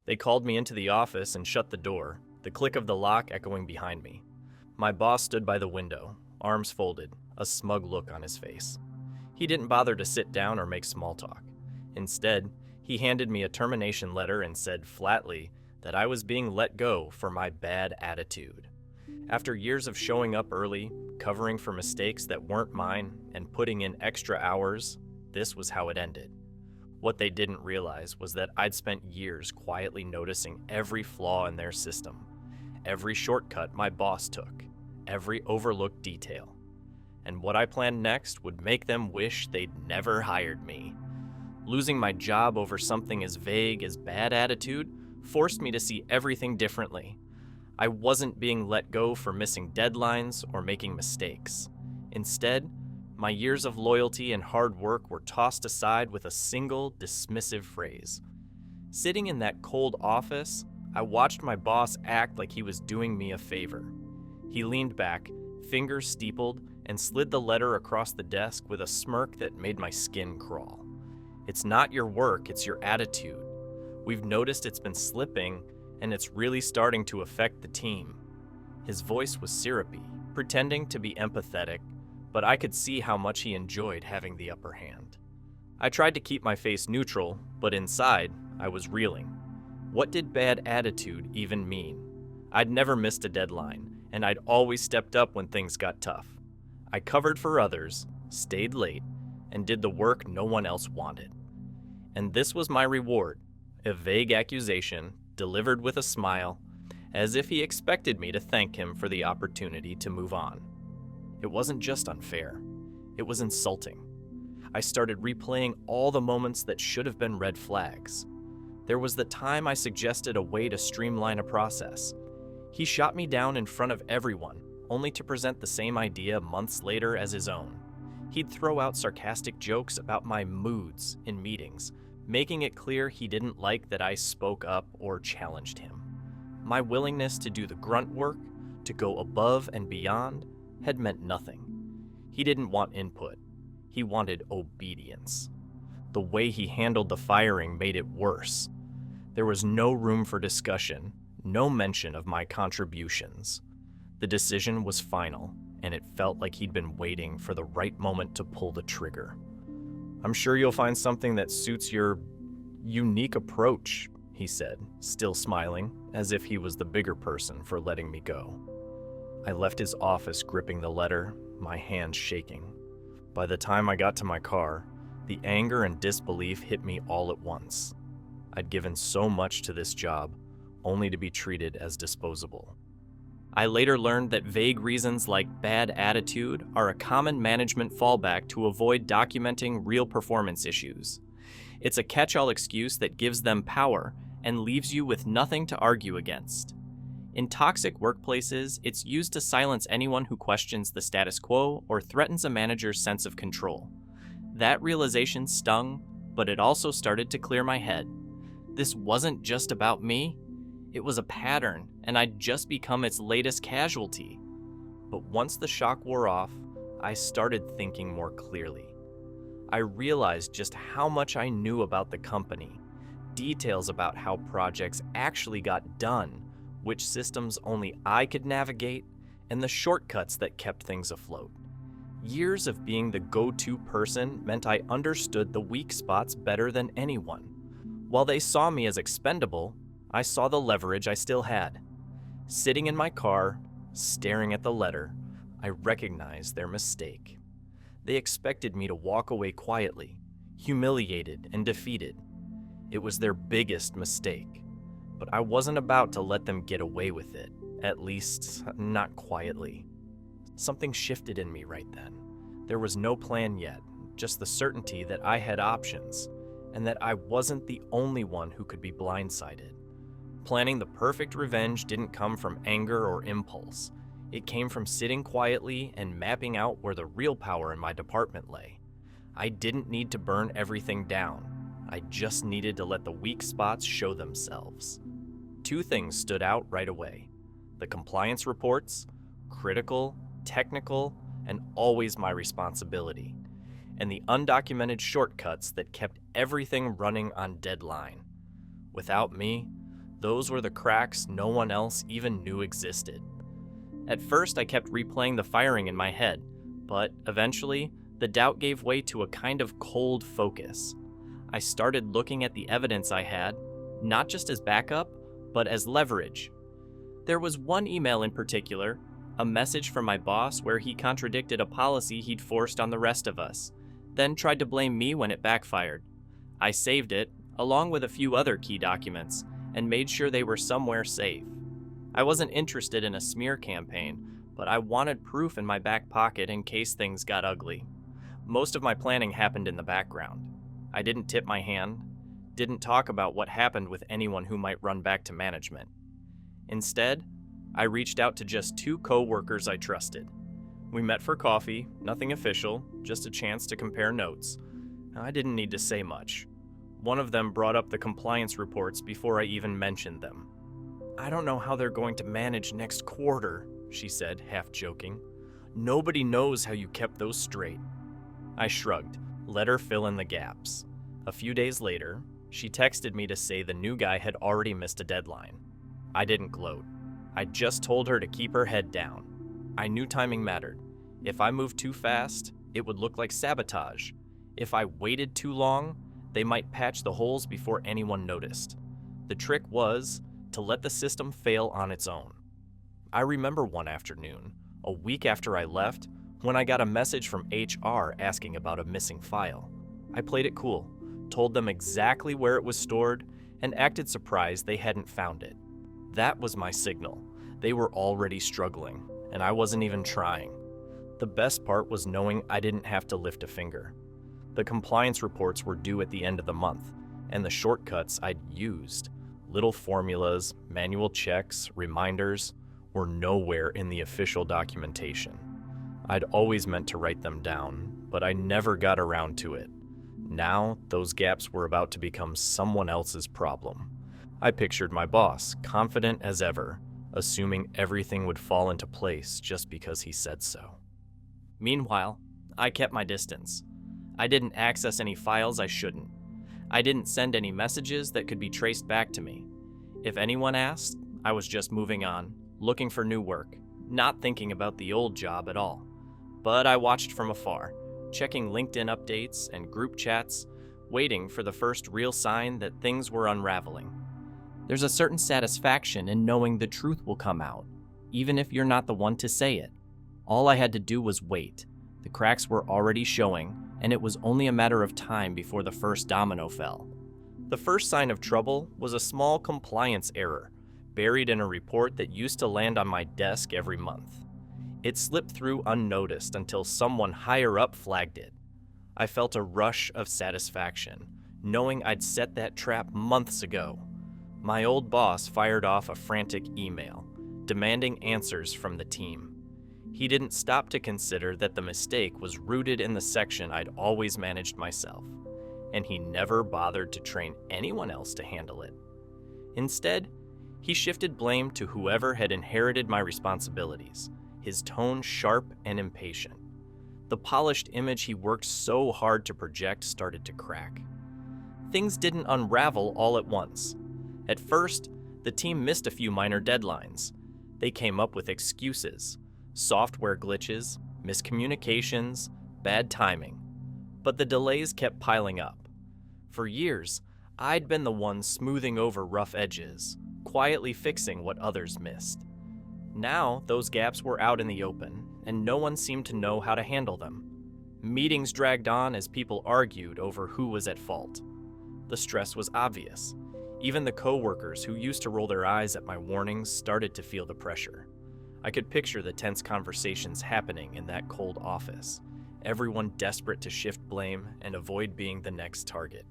They called me into the office and shut the door, the click of the lock echoing behind me. My boss stood by the window, arms folded, a smug look on his face. He didn't bother to sit down or make small talk. Instead, he handed me a termination letter and said flatly that I was being let go for my bad attitude. After years of showing up early, covering for mistakes that weren't mine, and putting in extra hours, this was how it ended. What they didn't realize was that I'd spent years quietly noticing every flaw in their system, every shortcut my boss took, every overlooked detail. And what I planned next would make them wish they'd never hired me. Losing my job over something as vague as bad attitude forced me to see everything differently. I wasn't being let go for missing deadlines or making mistakes. Instead, my years of loyalty and hard work were tossed aside with a single dismissive phrase. Sitting in that cold office, I watched my boss act like he was doing me a favor. He leaned back, fingers steepled, and slid the letter across the desk with a smirk that made my skin crawl. "It's not your work, it's your attitude. We've noticed it's been slipping, and it's really starting to affect the team." His voice was syrupy, pretending to be empathetic, but I could see how much he enjoyed having the upper hand. I tried to keep my face neutral, but inside, I was reeling. What did bad attitude even mean? I'd never missed a deadline, and I'd always stepped up when things got tough. I covered for others, stayed late, and did the work no one else wanted. And this was my reward, a vague accusation delivered with a smile, as if he expected me to thank him for the opportunity to move on. It wasn't just unfair, it was insulting. I started replaying all the moments that should have been red flags. There was the time I suggested a way to streamline a process. He shot me down in front of everyone, only to present the same idea months later as his own. He'd throw out sarcastic jokes about my moods in meetings, making it clear he didn't like that I spoke up or challenged him. My willingness to do the grunt work, to go above and beyond, had meant nothing. He didn't want input. He wanted obedience. The way he handled the firing made it worse. There was no room for discussion, no mention of my contributions. The decision was final, and it felt like he'd been waiting for the right moment to pull the trigger. "I'm sure you'll find something that suits your unique approach," he said, still smiling, as if he was the bigger person for letting me go. I left his office gripping the letter, my hands shaking. By the time I got to my car, the anger and disbelief hit me all at once. I'd given so much to this job, only to be treated as disposable. I later learned that vague reasons like bad attitude are a common management fallback to avoid documenting real performance issues. It's a catch-all excuse that gives them power and leaves you with nothing to argue against. In toxic workplaces, it's used to silence anyone who questions the status quo or threatens a manager's sense of control. That realization stung, but it also started to clear my head. This wasn't just about me. It was a pattern, and I'd just become its latest casualty. But once the shock wore off, I started thinking more clearly. I realized just how much I knew about the company, details about how projects actually got done, which systems only I could navigate, and the shortcuts that kept things afloat. Years of being the go-to person meant I understood the weak spots better than anyone. While they saw me as expendable, I saw the leverage I still had. Sitting in my car, staring at the letter, I recognized their mistake. They expected me to walk away quietly, humiliated and defeated. It was their biggest mistake, but I wasn't about to let them get away with it, at least not quietly. Something shifted in me right then. There was no plan yet, just the certainty that I had options, and that I wasn't the only one who could be blindsided. Planning the perfect revenge didn't come from anger or impulse. It came from sitting quietly and mapping out where the real power in my department lay. I didn't need to burn everything down. I just needed to let the weak spots show themselves. Two things stood out right away: the compliance reports, critical, technical, and always my responsibility, and the undocumented shortcuts that kept everything running on deadline. Without me, Those were the cracks no one else even knew existed. At first, I kept replaying the firing in my head, but eventually, the doubt gave way to a kind of cold focus. I started looking at the evidence I had, not just as backup, but as leverage. There was one email in particular, a message from my boss where he contradicted a policy he'd forced on the rest of us, then tried to blame me when it backfired. I saved it, along with a few other key documents, and made sure they were somewhere safe. I wasn't interested in a smear campaign, but I wanted proof in my back pocket in case things got ugly. Most of my planning happened in the background. I didn't tip my hand, didn't talk about what happened with anyone who might run back to management. Instead, I reached out to just 2 co-workers I trusted. We met for coffee, nothing official, just a chance to compare notes. I didn't need to say much. One of them brought up the compliance reports before I even mentioned them. "I don't know how they're going to manage next quarter," she said, half joking. "Nobody knows how you kept those straight." I shrugged, let her fill in the gaps. A few days later, she texted me to say the new guy had already missed a deadline. I didn't gloat. I just told her to keep her head down. I knew timing mattered. If I moved too fast, it would look like sabotage. If I waited too long, they might patch the holes before anyone noticed. The trick was to let the system fail on its own. I remember one afternoon, a week after I left, when I got a message from HR asking about a missing file. I played it cool, told them exactly where it was stored, and acted surprised they hadn't found it. That was my signal. They were already struggling, and I wasn't even trying. The best part was knowing I didn't have to lift a finger. The compliance reports were due at the end of the month, and the shortcuts I'd used, little formulas, manual checks, reminders, were nowhere in the official documentation. I'd always meant to write them down, but I never got around to it. Now, those gaps were about to become someone else's problem. I pictured my boss, confident as ever, assuming everything would fall into place just because he said so. Meanwhile, I kept my distance. I didn't access any files I shouldn't. I didn't send any messages that could be traced back to me. If anyone asked, I was just moving on, looking for new work, not thinking about the old job at all. But I watched from afar, checking LinkedIn updates and group chats, waiting for the first real sign that things were unraveling. There's a certain satisfaction in knowing the truth will come out, even if you're not the one to say it. All I had to do was wait. The cracks were already showing, and it was only a matter of time before the first domino fell. The first sign of trouble was a small compliance error, buried in a report that used to land on my desk every month. It slipped through unnoticed until someone higher up flagged it. I felt a rush of satisfaction, knowing I'd set that trap months ago. My old boss fired off a frantic email, demanding answers from the team. He didn't stop to consider that the mistake was rooted in the section I'd always managed myself, and he never bothered to train anyone else to handle it. Instead, he shifted blame to whoever had inherited my responsibilities, his tone sharp and impatient. The polished image he worked so hard to project started to crack. Things didn't unravel all at once. At first, the team missed a few minor deadlines. They came up with excuses, software glitches, miscommunications, bad timing. But the delays kept piling up. For years, I'd been the one smoothing over rough edges, quietly fixing what others missed. Now, those gaps were out in the open, and no one seemed to know how to handle them. Meetings dragged on as people argued over who was at fault. The stress was obvious. Even the co-workers who used to roll their eyes at my warnings started to feel the pressure. I could picture the tense conversations happening in that cold office, everyone desperate to shift blame and avoid being the next target.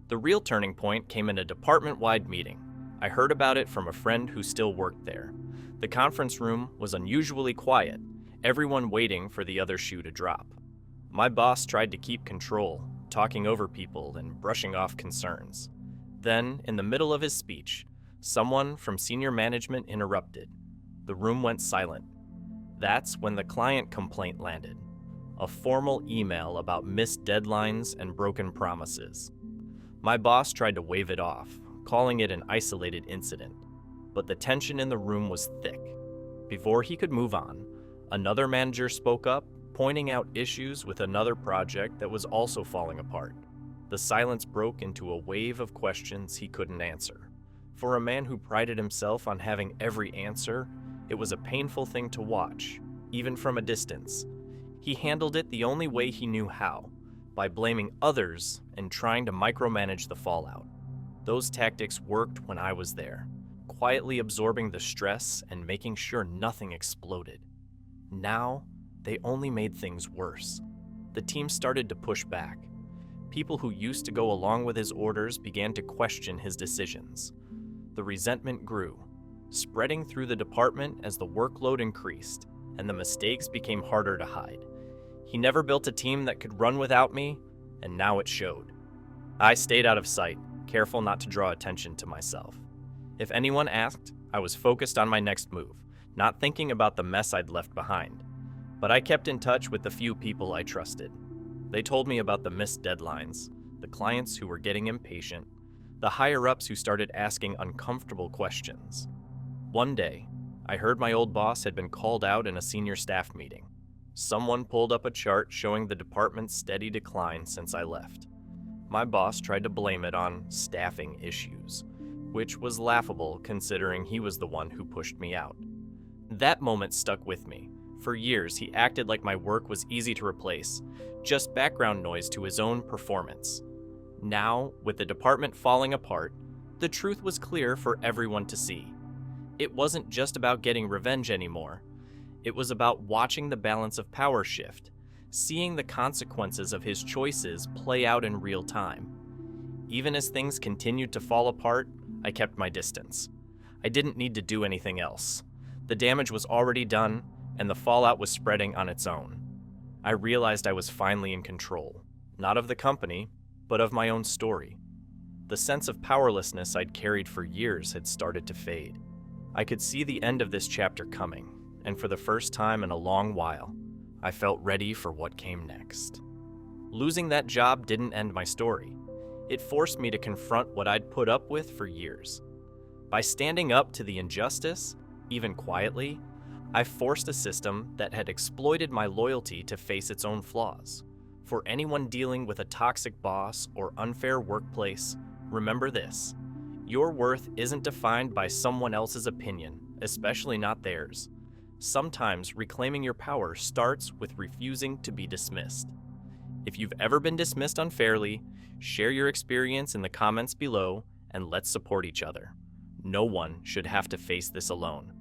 The real turning point came in a department-wide meeting. I heard about it from a friend who still worked there. The conference room was unusually quiet, everyone waiting for the other shoe to drop. My boss tried to keep control, talking over people and brushing off concerns. Then, in the middle of his speech, someone from senior management interrupted. The room went silent. That's when the client complaint landed. A formal email about missed deadlines and broken promises. My boss tried to wave it off, calling it an isolated incident. But the tension in the room was thick. Before he could move on, another manager spoke up, pointing out issues with another project that was also falling apart. The silence broke into a wave of questions he couldn't answer. For a man who prided himself on having every answer, it was a painful thing to watch, even from a distance. He handled it the only way he knew how, by blaming others and trying to micromanage the fallout. Those tactics worked when I was there, quietly absorbing the stress and making sure nothing exploded. Now, they only made things worse. The team started to push back. People who used to go along with his orders began to question his decisions. The resentment grew, spreading through the department as the workload increased, and the mistakes became harder to hide. He never built a team that could run without me, and now it showed. I stayed out of sight, careful not to draw attention to myself. If anyone asked, I was focused on my next move, not thinking about the mess I'd left behind. But I kept in touch with the few people I trusted. They told me about the missed deadlines, the clients who were getting impatient, the higher-ups who started asking uncomfortable questions. One day, I heard my old boss had been called out in a senior staff meeting. Someone pulled up a chart showing the department's steady decline since I left. My boss tried to blame it on staffing issues, which was laughable considering he was the one who pushed me out. That moment stuck with me. For years, he acted like my work was easy to replace, just background noise to his own performance. Now, with the department falling apart, the truth was clear for everyone to see. It wasn't just about getting revenge anymore. It was about watching the balance of power shift, seeing the consequences of his choices play out in real time. Even as things continued to fall apart, I kept my distance. I didn't need to do anything else. The damage was already done, and the fallout was spreading on its own. I realized I was finally in control, not of the company, but of my own story. The sense of powerlessness I'd carried for years had started to fade. I could see the end of this chapter coming, and for the first time in a long while, I felt ready for what came next. Losing that job didn't end my story. It forced me to confront what I'd put up with for years. By standing up to the injustice, even quietly, I forced a system that had exploited my loyalty to face its own flaws. For anyone dealing with a toxic boss or unfair workplace, remember this: your worth isn't defined by someone else's opinion, especially not theirs. Sometimes reclaiming your power starts with refusing to be dismissed. If you've ever been dismissed unfairly, share your experience in the comments below and let's support each other. No one should have to face this alone.